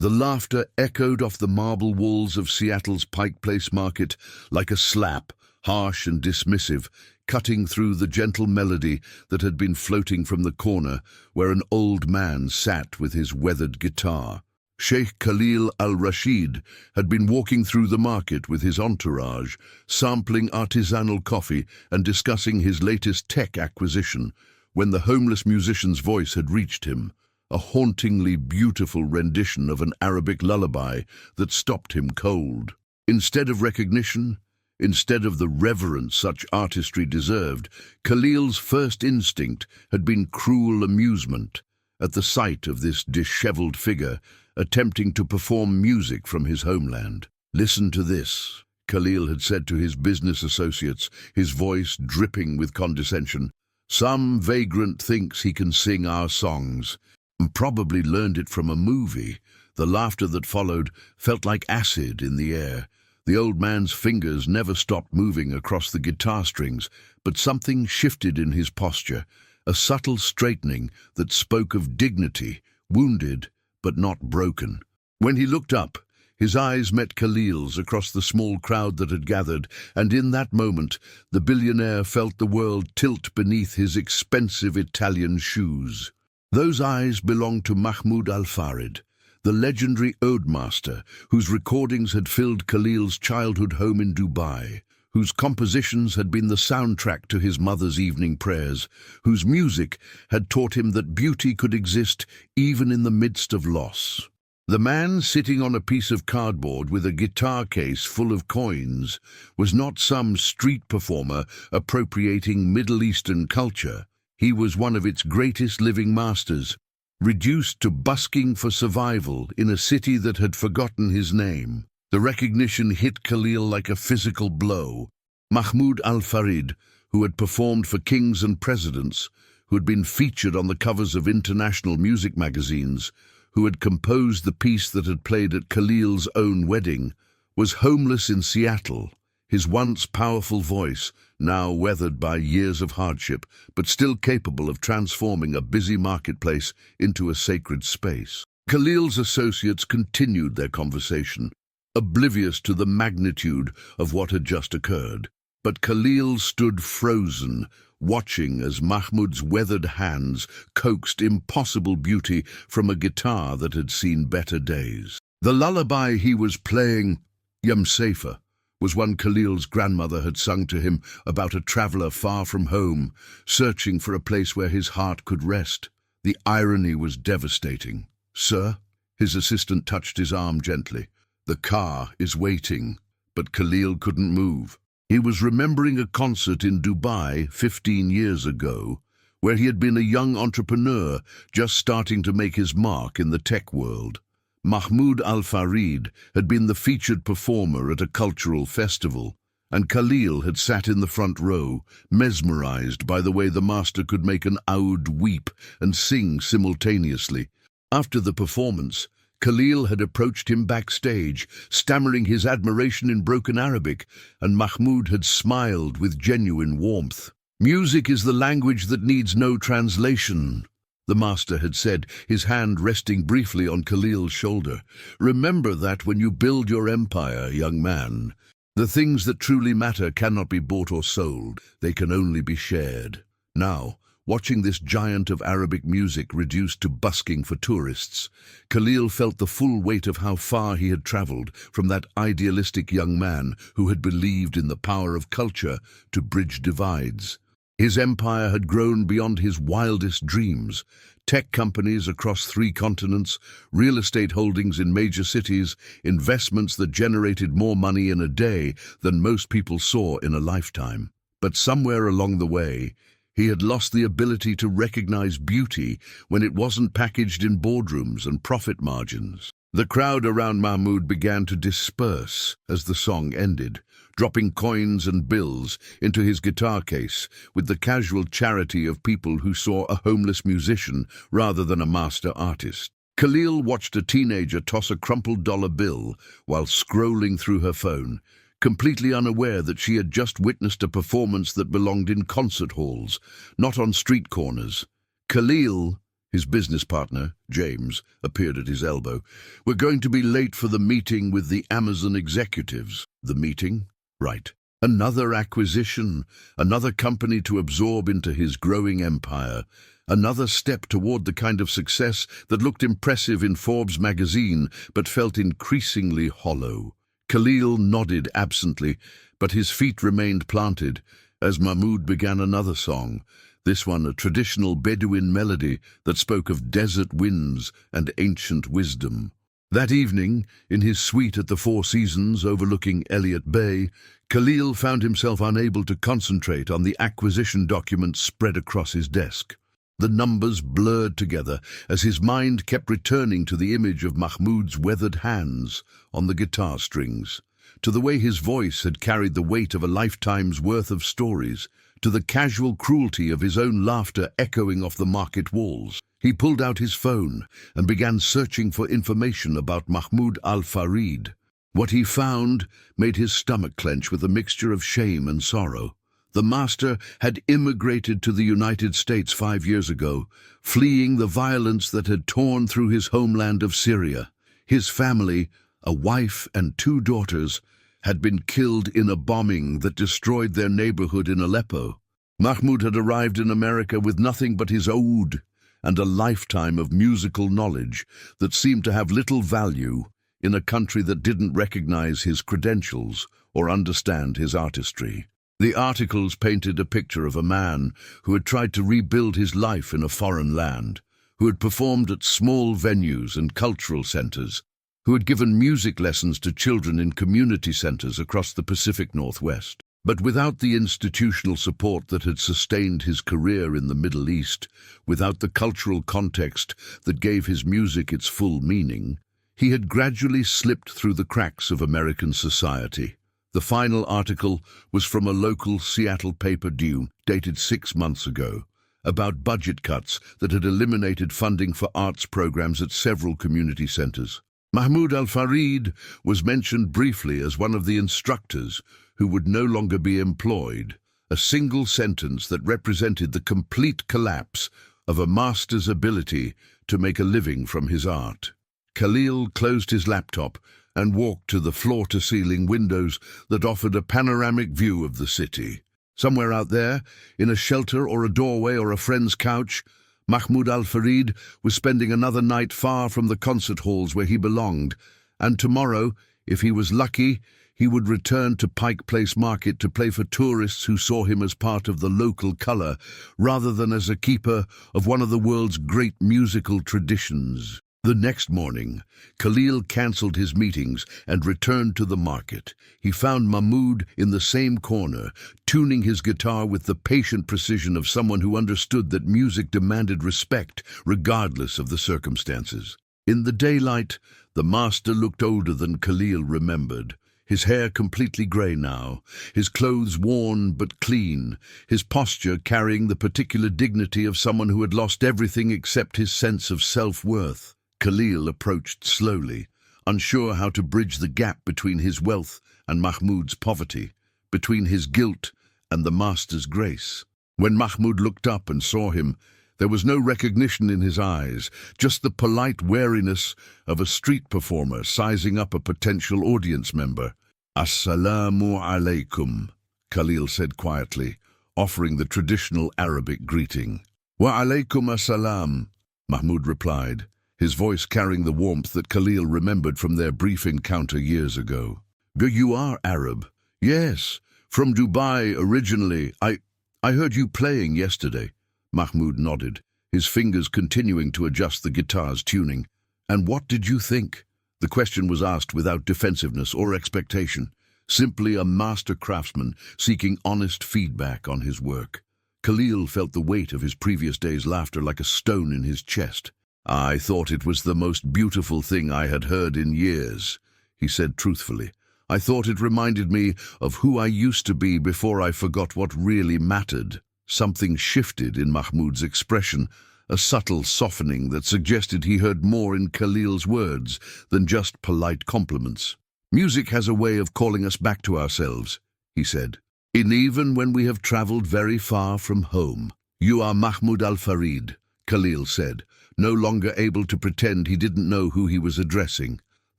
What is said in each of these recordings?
The laughter echoed off the marble walls of Seattle's Pike Place Market like a slap, harsh and dismissive, cutting through the gentle melody that had been floating from the corner where an old man sat with his weathered guitar. Sheikh Khalil al-Rashid had been walking through the market with his entourage, sampling artisanal coffee and discussing his latest tech acquisition, when the homeless musician's voice had reached him, a hauntingly beautiful rendition of an Arabic lullaby that stopped him cold. Instead of recognition, instead of the reverence such artistry deserved, Khalil's first instinct had been cruel amusement at the sight of this disheveled figure attempting to perform music from his homeland. "Listen to this," Khalil had said to his business associates, his voice dripping with condescension. "Some vagrant thinks he can sing our songs, and probably learned it from a movie." The laughter that followed felt like acid in the air. The old man's fingers never stopped moving across the guitar strings, but something shifted in his posture, a subtle straightening that spoke of dignity, wounded but not broken. When he looked up, his eyes met Khalil's across the small crowd that had gathered, and in that moment, the billionaire felt the world tilt beneath his expensive Italian shoes. Those eyes belonged to Mahmoud Al-Farid, the legendary ode master whose recordings had filled Khalil's childhood home in Dubai, whose compositions had been the soundtrack to his mother's evening prayers, whose music had taught him that beauty could exist even in the midst of loss. The man sitting on a piece of cardboard with a guitar case full of coins was not some street performer appropriating Middle Eastern culture. He was one of its greatest living masters, reduced to busking for survival in a city that had forgotten his name. The recognition hit Khalil like a physical blow. Mahmoud Al-Farid, who had performed for kings and presidents, who had been featured on the covers of international music magazines, who had composed the piece that had played at Khalil's own wedding, was homeless in Seattle, his once powerful voice now weathered by years of hardship, but still capable of transforming a busy marketplace into a sacred space. Khalil's associates continued their conversation, oblivious to the magnitude of what had just occurred. But Khalil stood frozen, watching as Mahmoud's weathered hands coaxed impossible beauty from a guitar that had seen better days. The lullaby he was playing, Yamsafer, was one Khalil's grandmother had sung to him about a traveler far from home, searching for a place where his heart could rest. The irony was devastating. "Sir?" His assistant touched his arm gently. "The car is waiting." But Khalil couldn't move. He was remembering a concert in Dubai 15 years ago, where he had been a young entrepreneur just starting to make his mark in the tech world. Mahmoud Al-Farid had been the featured performer at a cultural festival, and Khalil had sat in the front row, mesmerized by the way the master could make an oud weep and sing simultaneously. After the performance, Khalil had approached him backstage, stammering his admiration in broken Arabic, and Mahmoud had smiled with genuine warmth. "Music is the language that needs no translation," the master had said, his hand resting briefly on Khalil's shoulder. "Remember that when you build your empire, young man. The things that truly matter cannot be bought or sold. They can only be shared." Now, watching this giant of Arabic music reduced to busking for tourists, Khalil felt the full weight of how far he had traveled from that idealistic young man who had believed in the power of culture to bridge divides. His empire had grown beyond his wildest dreams. Tech companies across 3 continents, real estate holdings in major cities, investments that generated more money in a day than most people saw in a lifetime. But somewhere along the way, he had lost the ability to recognize beauty when it wasn't packaged in boardrooms and profit margins. The crowd around Mahmoud began to disperse as the song ended, dropping coins and bills into his guitar case with the casual charity of people who saw a homeless musician rather than a master artist. Khalil watched a teenager toss a crumpled dollar bill while scrolling through her phone, completely unaware that she had just witnessed a performance that belonged in concert halls, not on street corners. Khalil, His business partner, James, appeared at his elbow. "We're going to be late for the meeting with the Amazon executives." The meeting? Right. Another acquisition, another company to absorb into his growing empire, another step toward the kind of success that looked impressive in Forbes magazine but felt increasingly hollow. Khalil nodded absently, but his feet remained planted as Mahmoud began another song, this one a traditional Bedouin melody that spoke of desert winds and ancient wisdom. That evening, in his suite at the Four Seasons overlooking Elliott Bay, Khalil found himself unable to concentrate on the acquisition documents spread across his desk. The numbers blurred together as his mind kept returning to the image of Mahmoud's weathered hands on the guitar strings, to the way his voice had carried the weight of a lifetime's worth of stories, to the casual cruelty of his own laughter echoing off the market walls. He pulled out his phone and began searching for information about Mahmoud Al-Farid. What he found made his stomach clench with a mixture of shame and sorrow. The master had immigrated to the United States 5 years ago, fleeing the violence that had torn through his homeland of Syria. His family, a wife and 2 daughters, had been killed in a bombing that destroyed their neighborhood in Aleppo. Mahmoud had arrived in America with nothing but his oud and a lifetime of musical knowledge that seemed to have little value in a country that didn't recognize his credentials or understand his artistry. The articles painted a picture of a man who had tried to rebuild his life in a foreign land, who had performed at small venues and cultural centers, who had given music lessons to children in community centers across the Pacific Northwest. But without the institutional support that had sustained his career in the Middle East, without the cultural context that gave his music its full meaning, he had gradually slipped through the cracks of American society. The final article was from a local Seattle paper due, dated 6 months ago, about budget cuts that had eliminated funding for arts programs at several community centers. Mahmoud Al-Farid was mentioned briefly as one of the instructors who would no longer be employed, a single sentence that represented the complete collapse of a master's ability to make a living from his art. Khalil closed his laptop and walked to the floor-to-ceiling windows that offered a panoramic view of the city. Somewhere out there, in a shelter or a doorway or a friend's couch, Mahmoud Al-Farid was spending another night far from the concert halls where he belonged, and tomorrow, if he was lucky, he would return to Pike Place Market to play for tourists who saw him as part of the local color, rather than as a keeper of one of the world's great musical traditions. The next morning, Khalil cancelled his meetings and returned to the market. He found Mahmoud in the same corner, tuning his guitar with the patient precision of someone who understood that music demanded respect, regardless of the circumstances. In the daylight, the master looked older than Khalil remembered. His hair completely grey now, his clothes worn but clean, his posture carrying the particular dignity of someone who had lost everything except his sense of self-worth. Khalil approached slowly, unsure how to bridge the gap between his wealth and Mahmoud's poverty, between his guilt and the master's grace. When Mahmoud looked up and saw him, there was no recognition in his eyes, just the polite wariness of a street performer sizing up a potential audience member. "Assalamu alaikum," Khalil said quietly, offering the traditional Arabic greeting. "Wa alaikum assalam," Mahmoud replied, his voice carrying the warmth that Khalil remembered from their brief encounter years ago. "You are Arab?" "Yes, from Dubai originally. I heard you playing yesterday." Mahmoud nodded, his fingers continuing to adjust the guitar's tuning. "And what did you think?" The question was asked without defensiveness or expectation, simply a master craftsman seeking honest feedback on his work. Khalil felt the weight of his previous day's laughter like a stone in his chest. "I thought it was the most beautiful thing I had heard in years," he said truthfully. "I thought it reminded me of who I used to be before I forgot what really mattered." Something shifted in Mahmoud's expression, a subtle softening that suggested he heard more in Khalil's words than just polite compliments. "Music has a way of calling us back to ourselves," he said. "And even when we have traveled very far from home." "You are Mahmoud Al-Farid," Khalil said, no longer able to pretend he didn't know who he was addressing.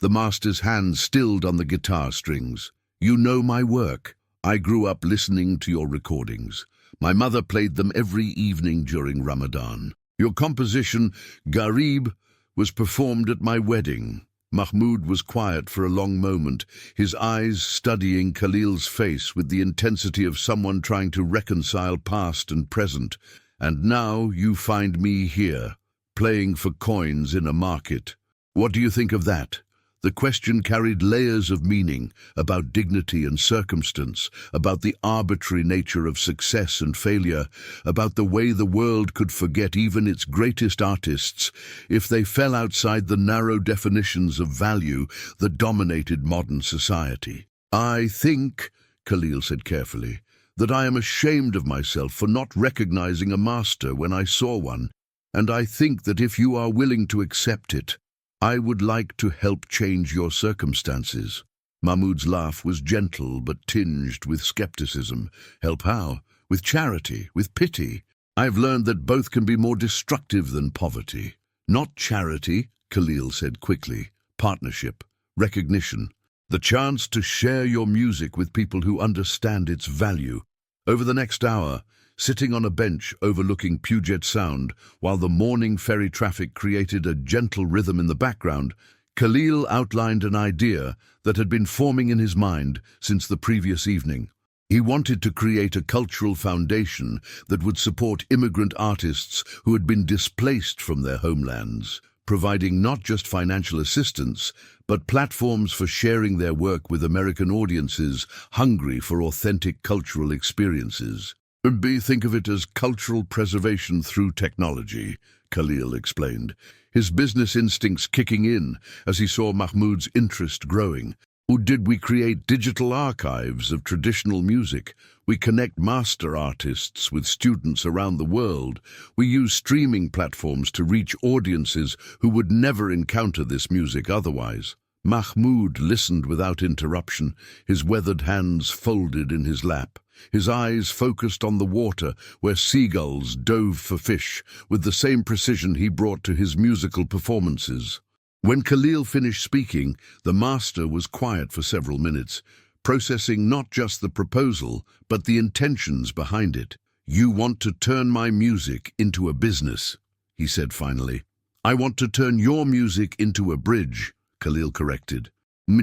The master's hand stilled on the guitar strings. "You know my work. I grew up listening to your recordings. My mother played them every evening during Ramadan. Your composition, Gharib, was performed at my wedding." Mahmoud was quiet for a long moment, his eyes studying Khalil's face with the intensity of someone trying to reconcile past and present. "And now you find me here, playing for coins in a market. What do you think of that?" The question carried layers of meaning about dignity and circumstance, about the arbitrary nature of success and failure, about the way the world could forget even its greatest artists if they fell outside the narrow definitions of value that dominated modern society. "I think," Khalil said carefully, "that I am ashamed of myself for not recognizing a master when I saw one, and I think that if you are willing to accept it, I would like to help change your circumstances." Mahmoud's laugh was gentle but tinged with skepticism. "Help how? With charity, with pity. I've learned that both can be more destructive than poverty." "Not charity," Khalil said quickly. "Partnership, recognition, the chance to share your music with people who understand its value." Over the next hour, sitting on a bench overlooking Puget Sound, while the morning ferry traffic created a gentle rhythm in the background, Khalil outlined an idea that had been forming in his mind since the previous evening. He wanted to create a cultural foundation that would support immigrant artists who had been displaced from their homelands, providing not just financial assistance, but platforms for sharing their work with American audiences hungry for authentic cultural experiences. "Think of it as cultural preservation through technology," Khalil explained, his business instincts kicking in as he saw Mahmoud's interest growing. "Or did we create digital archives of traditional music? We connect master artists with students around the world. We use streaming platforms to reach audiences who would never encounter this music otherwise." Mahmoud listened without interruption, his weathered hands folded in his lap, his eyes focused on the water where seagulls dove for fish with the same precision he brought to his musical performances. When Khalil finished speaking, the master was quiet for several minutes, processing not just the proposal, but the intentions behind it. "You want to turn my music into a business," he said finally. "I want to turn your music into a bridge," Khalil corrected.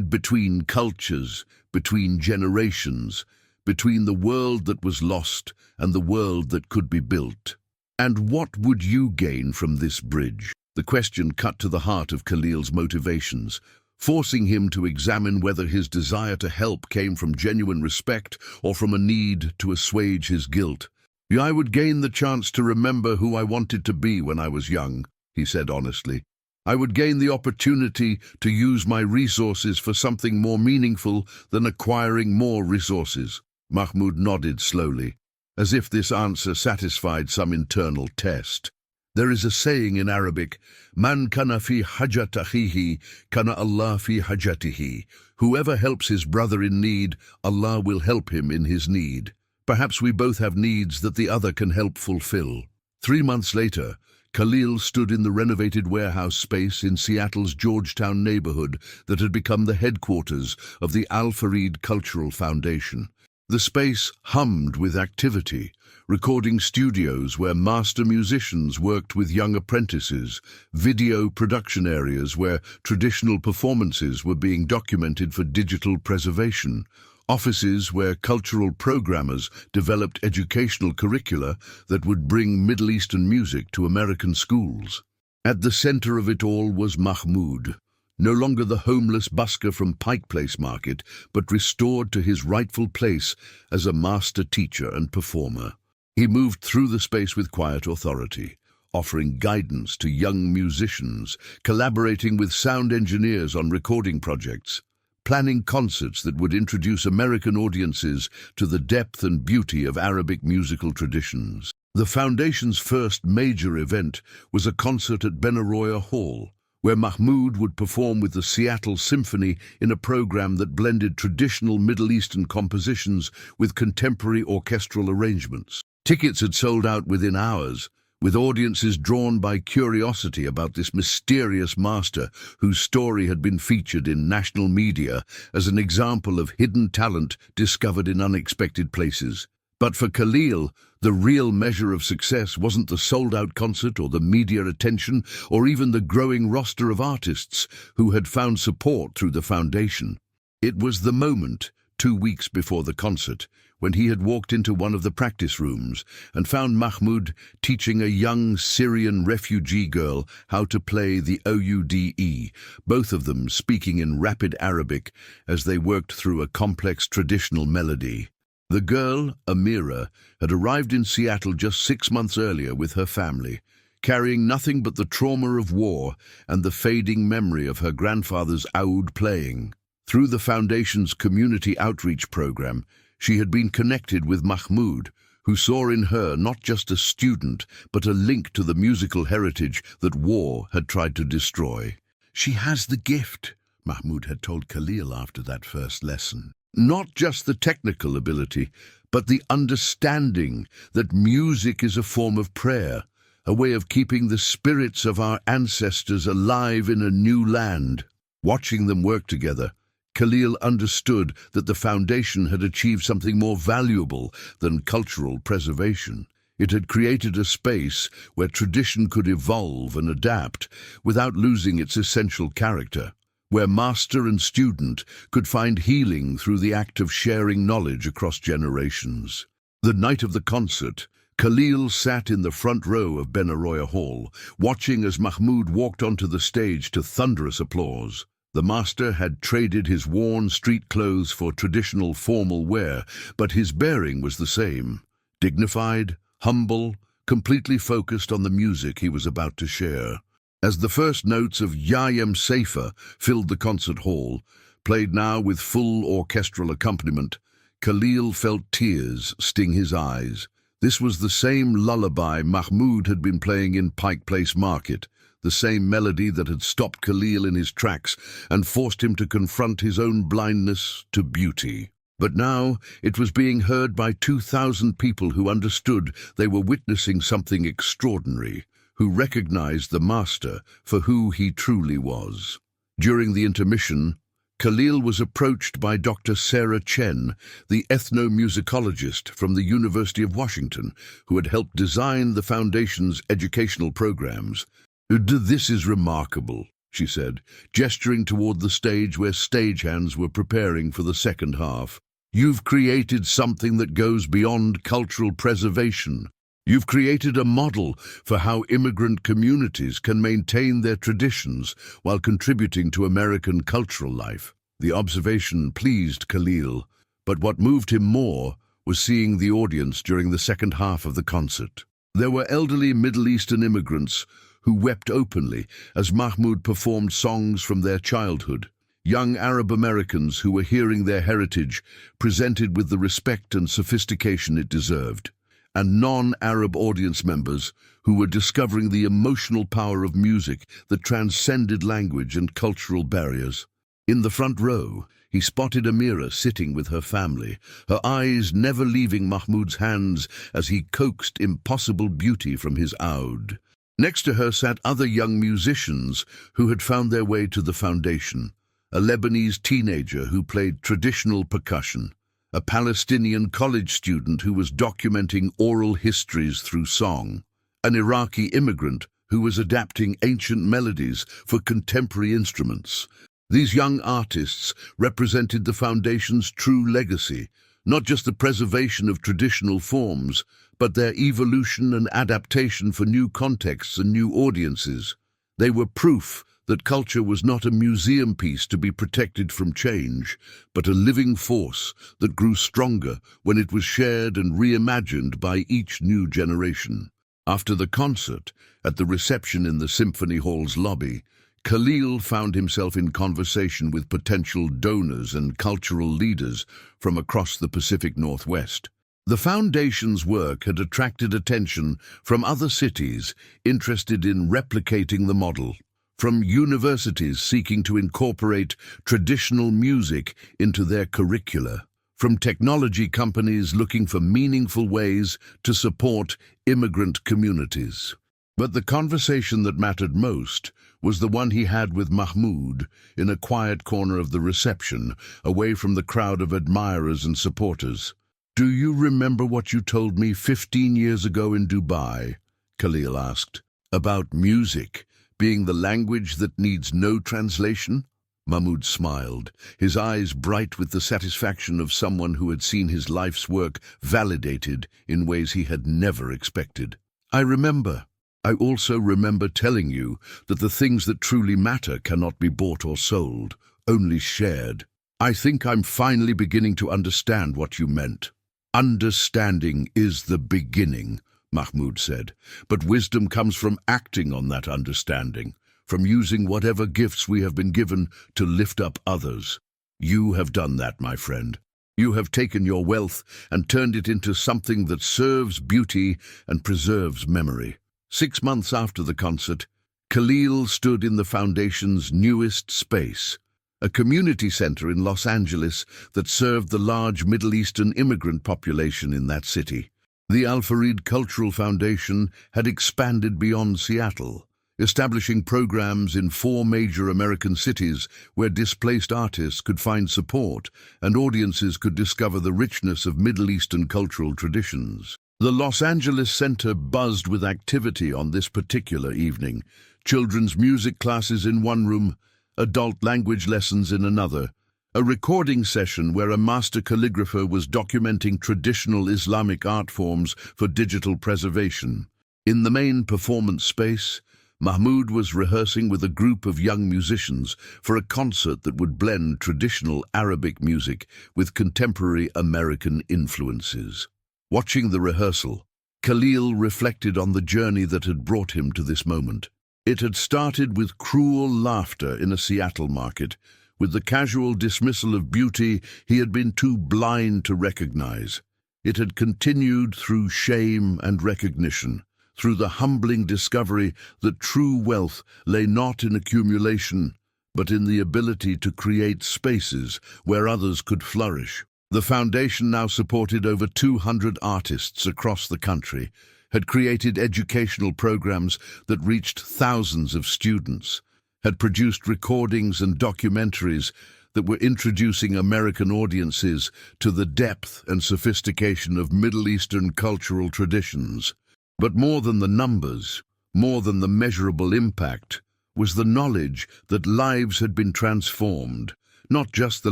"Between cultures, between generations, between the world that was lost and the world that could be built." "And what would you gain from this bridge?" The question cut to the heart of Khalil's motivations, forcing him to examine whether his desire to help came from genuine respect or from a need to assuage his guilt. "I would gain the chance to remember who I wanted to be when I was young," he said honestly. "I would gain the opportunity to use my resources for something more meaningful than acquiring more resources." Mahmoud nodded slowly, as if this answer satisfied some internal test. There is a saying in Arabic, "Man kana fi hajat akhihi, kana Allah fi hajatihi." Whoever helps his brother in need, Allah will help him in his need. Perhaps we both have needs that the other can help fulfill. 3 months later, Khalil stood in the renovated warehouse space in Seattle's Georgetown neighborhood that had become the headquarters of the Al-Fareed Cultural Foundation. The space hummed with activity, recording studios where master musicians worked with young apprentices, video production areas where traditional performances were being documented for digital preservation, offices where cultural programmers developed educational curricula that would bring Middle Eastern music to American schools. At the center of it all was Mahmoud, no longer the homeless busker from Pike Place Market, but restored to his rightful place as a master teacher and performer. He moved through the space with quiet authority, offering guidance to young musicians, collaborating with sound engineers on recording projects, planning concerts that would introduce American audiences to the depth and beauty of Arabic musical traditions. The Foundation's first major event was a concert at Benaroya Hall, where Mahmoud would perform with the Seattle Symphony in a program that blended traditional Middle Eastern compositions with contemporary orchestral arrangements. Tickets had sold out within hours, with audiences drawn by curiosity about this mysterious master whose story had been featured in national media as an example of hidden talent discovered in unexpected places. But for Khalil, the real measure of success wasn't the sold-out concert or the media attention or even the growing roster of artists who had found support through the foundation. It was the moment, 2 weeks before the concert, when he had walked into one of the practice rooms and found Mahmoud teaching a young Syrian refugee girl how to play the oude, both of them speaking in rapid Arabic as they worked through a complex traditional melody. The girl, Amira, had arrived in Seattle just 6 months earlier with her family, carrying nothing but the trauma of war and the fading memory of her grandfather's oud playing. Through the Foundation's community outreach program, she had been connected with Mahmoud, who saw in her not just a student, but a link to the musical heritage that war had tried to destroy. "She has the gift," Mahmoud had told Khalil after that first lesson. Not just the technical ability, but the understanding that music is a form of prayer, a way of keeping the spirits of our ancestors alive in a new land. Watching them work together, Khalil understood that the Foundation had achieved something more valuable than cultural preservation. It had created a space where tradition could evolve and adapt without losing its essential character, where master and student could find healing through the act of sharing knowledge across generations. The night of the concert, Khalil sat in the front row of Benaroya Hall, watching as Mahmoud walked onto the stage to thunderous applause. The master had traded his worn street clothes for traditional formal wear, but his bearing was the same: dignified, humble, completely focused on the music he was about to share. As the first notes of Yayem Seifa filled the concert hall, played now with full orchestral accompaniment, Khalil felt tears sting his eyes. This was the same lullaby Mahmoud had been playing in Pike Place Market, the same melody that had stopped Khalil in his tracks and forced him to confront his own blindness to beauty. But now it was being heard by 2,000 people who understood they were witnessing something extraordinary, who recognized the master for who he truly was. During the intermission, Khalil was approached by Dr. Sarah Chen, the ethnomusicologist from the University of Washington, who had helped design the Foundation's educational programs. "This is remarkable," she said, gesturing toward the stage where stagehands were preparing for the second half. "You've created something that goes beyond cultural preservation. You've created a model for how immigrant communities can maintain their traditions while contributing to American cultural life." The observation pleased Khalil, but what moved him more was seeing the audience during the second half of the concert. There were elderly Middle Eastern immigrants who wept openly as Mahmoud performed songs from their childhood. Young Arab Americans who were hearing their heritage presented with the respect and sophistication it deserved, and non-Arab audience members who were discovering the emotional power of music that transcended language and cultural barriers. In the front row, he spotted Amira sitting with her family, her eyes never leaving Mahmoud's hands as he coaxed impossible beauty from his oud. Next to her sat other young musicians who had found their way to the Foundation: a Lebanese teenager who played traditional percussion, a Palestinian college student who was documenting oral histories through song, an Iraqi immigrant who was adapting ancient melodies for contemporary instruments. These young artists represented the Foundation's true legacy, not just the preservation of traditional forms, but their evolution and adaptation for new contexts and new audiences. They were proof that culture was not a museum piece to be protected from change, but a living force that grew stronger when it was shared and reimagined by each new generation. After the concert, at the reception in the Symphony Hall's lobby, Khalil found himself in conversation with potential donors and cultural leaders from across the Pacific Northwest. The Foundation's work had attracted attention from other cities interested in replicating the model, from universities seeking to incorporate traditional music into their curricula, from technology companies looking for meaningful ways to support immigrant communities. But the conversation that mattered most was the one he had with Mahmoud in a quiet corner of the reception, away from the crowd of admirers and supporters. "Do you remember what you told me 15 years ago in Dubai?" Khalil asked. "About music being the language that needs no translation?" Mahmoud smiled, his eyes bright with the satisfaction of someone who had seen his life's work validated in ways he had never expected. "I remember. I also remember telling you that the things that truly matter cannot be bought or sold, only shared. I think I'm finally beginning to understand what you meant." "Understanding is the beginning," Mahmoud said, "but wisdom comes from acting on that understanding, from using whatever gifts we have been given to lift up others. You have done that, my friend. You have taken your wealth and turned it into something that serves beauty and preserves memory." 6 months after the concert, Khalil stood in the Foundation's newest space, a community center in Los Angeles that served the large Middle Eastern immigrant population in that city. The Al-Farid Cultural Foundation had expanded beyond Seattle, establishing programs in 4 major American cities where displaced artists could find support and audiences could discover the richness of Middle Eastern cultural traditions. The Los Angeles Center buzzed with activity on this particular evening. Children's music classes in one room, adult language lessons in another, a recording session where a master calligrapher was documenting traditional Islamic art forms for digital preservation. In the main performance space, Mahmoud was rehearsing with a group of young musicians for a concert that would blend traditional Arabic music with contemporary American influences. Watching the rehearsal, Khalil reflected on the journey that had brought him to this moment. It had started with cruel laughter in a Seattle market, with the casual dismissal of beauty he had been too blind to recognize. It had continued through shame and recognition, through the humbling discovery that true wealth lay not in accumulation, but in the ability to create spaces where others could flourish. The foundation now supported over 200 artists across the country, had created educational programs that reached thousands of students, had produced recordings and documentaries that were introducing American audiences to the depth and sophistication of Middle Eastern cultural traditions. But more than the numbers, more than the measurable impact, was the knowledge that lives had been transformed. Not just the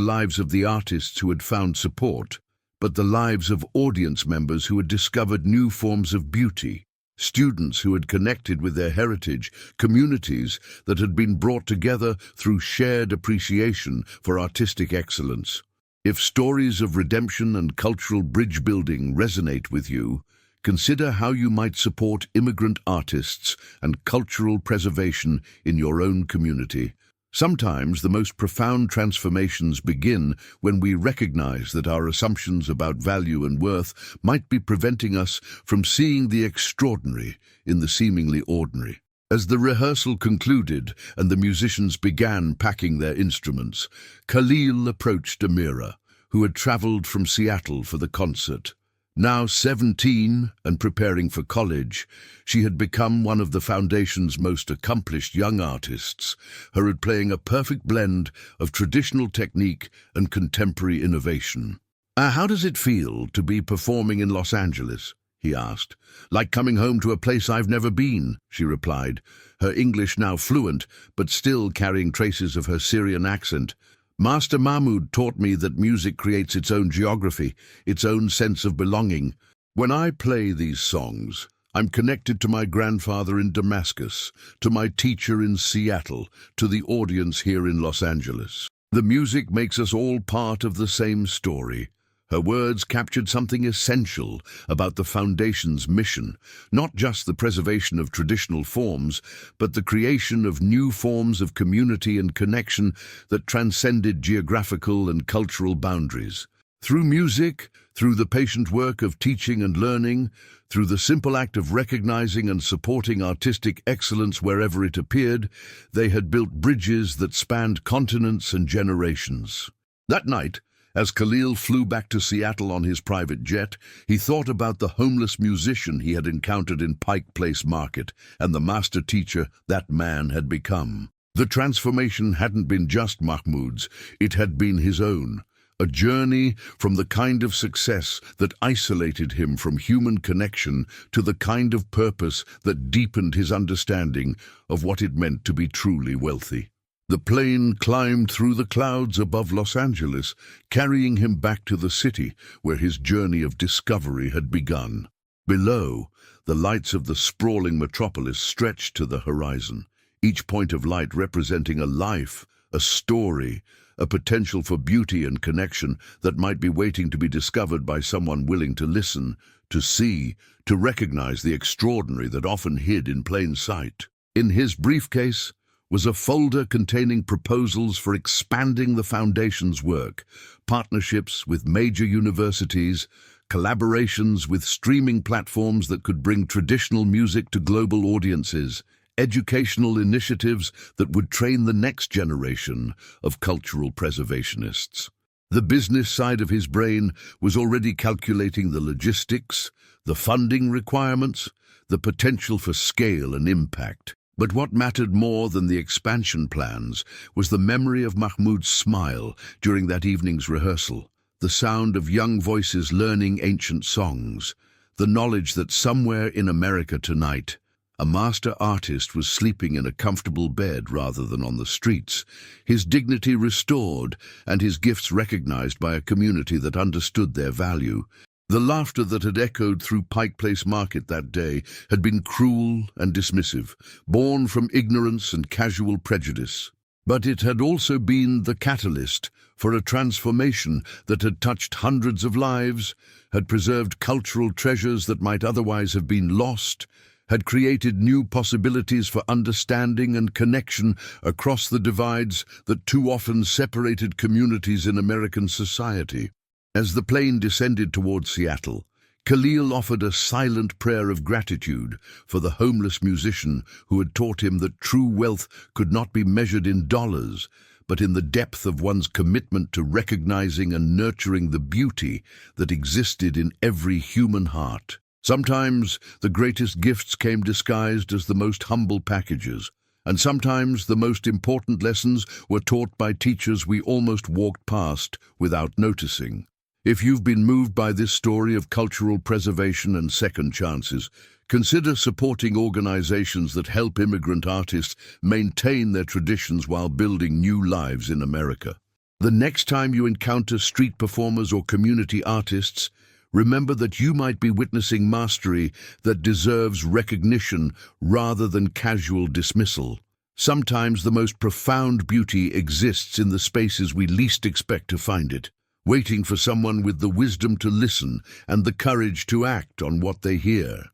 lives of the artists who had found support, but the lives of audience members who had discovered new forms of beauty, students who had connected with their heritage, communities that had been brought together through shared appreciation for artistic excellence. If stories of redemption and cultural bridge building resonate with you, consider how you might support immigrant artists and cultural preservation in your own community. Sometimes the most profound transformations begin when we recognize that our assumptions about value and worth might be preventing us from seeing the extraordinary in the seemingly ordinary. As the rehearsal concluded and the musicians began packing their instruments, Khalil approached Amira, who had traveled from Seattle for the concert. Now 17 and preparing for college, she had become one of the Foundation's most accomplished young artists, her playing a perfect blend of traditional technique and contemporary innovation. How does it feel to be performing in Los Angeles?" he asked. "Like coming home to a place I've never been," she replied, her English now fluent, but still carrying traces of her Syrian accent. "Master Mahmoud taught me that music creates its own geography, its own sense of belonging. When I play these songs, I'm connected to my grandfather in Damascus, to my teacher in Seattle, to the audience here in Los Angeles. The music makes us all part of the same story." Her words captured something essential about the Foundation's mission, not just the preservation of traditional forms, but the creation of new forms of community and connection that transcended geographical and cultural boundaries. Through music, through the patient work of teaching and learning, through the simple act of recognizing and supporting artistic excellence wherever it appeared, they had built bridges that spanned continents and generations. That night, As Khalil flew back to Seattle on his private jet, he thought about the homeless musician he had encountered in Pike Place Market and the master teacher that man had become. The transformation hadn't been just Mahmoud's, it had been his own. A journey from the kind of success that isolated him from human connection to the kind of purpose that deepened his understanding of what it meant to be truly wealthy. The plane climbed through the clouds above Los Angeles, carrying him back to the city where his journey of discovery had begun. Below, the lights of the sprawling metropolis stretched to the horizon, each point of light representing a life, a story, a potential for beauty and connection that might be waiting to be discovered by someone willing to listen, to see, to recognize the extraordinary that often hid in plain sight. In his briefcase was a folder containing proposals for expanding the Foundation's work, partnerships with major universities, collaborations with streaming platforms that could bring traditional music to global audiences, educational initiatives that would train the next generation of cultural preservationists. The business side of his brain was already calculating the logistics, the funding requirements, the potential for scale and impact. But what mattered more than the expansion plans was the memory of Mahmoud's smile during that evening's rehearsal, the sound of young voices learning ancient songs, the knowledge that somewhere in America tonight, a master artist was sleeping in a comfortable bed rather than on the streets, his dignity restored and his gifts recognized by a community that understood their value. The laughter that had echoed through Pike Place Market that day had been cruel and dismissive, born from ignorance and casual prejudice. But it had also been the catalyst for a transformation that had touched hundreds of lives, had preserved cultural treasures that might otherwise have been lost, had created new possibilities for understanding and connection across the divides that too often separated communities in American society. As the plane descended towards Seattle, Khalil offered a silent prayer of gratitude for the homeless musician who had taught him that true wealth could not be measured in dollars, but in the depth of one's commitment to recognizing and nurturing the beauty that existed in every human heart. Sometimes the greatest gifts came disguised as the most humble packages, and sometimes the most important lessons were taught by teachers we almost walked past without noticing. If you've been moved by this story of cultural preservation and second chances, consider supporting organizations that help immigrant artists maintain their traditions while building new lives in America. The next time you encounter street performers or community artists, remember that you might be witnessing mastery that deserves recognition rather than casual dismissal. Sometimes the most profound beauty exists in the spaces we least expect to find it, waiting for someone with the wisdom to listen and the courage to act on what they hear.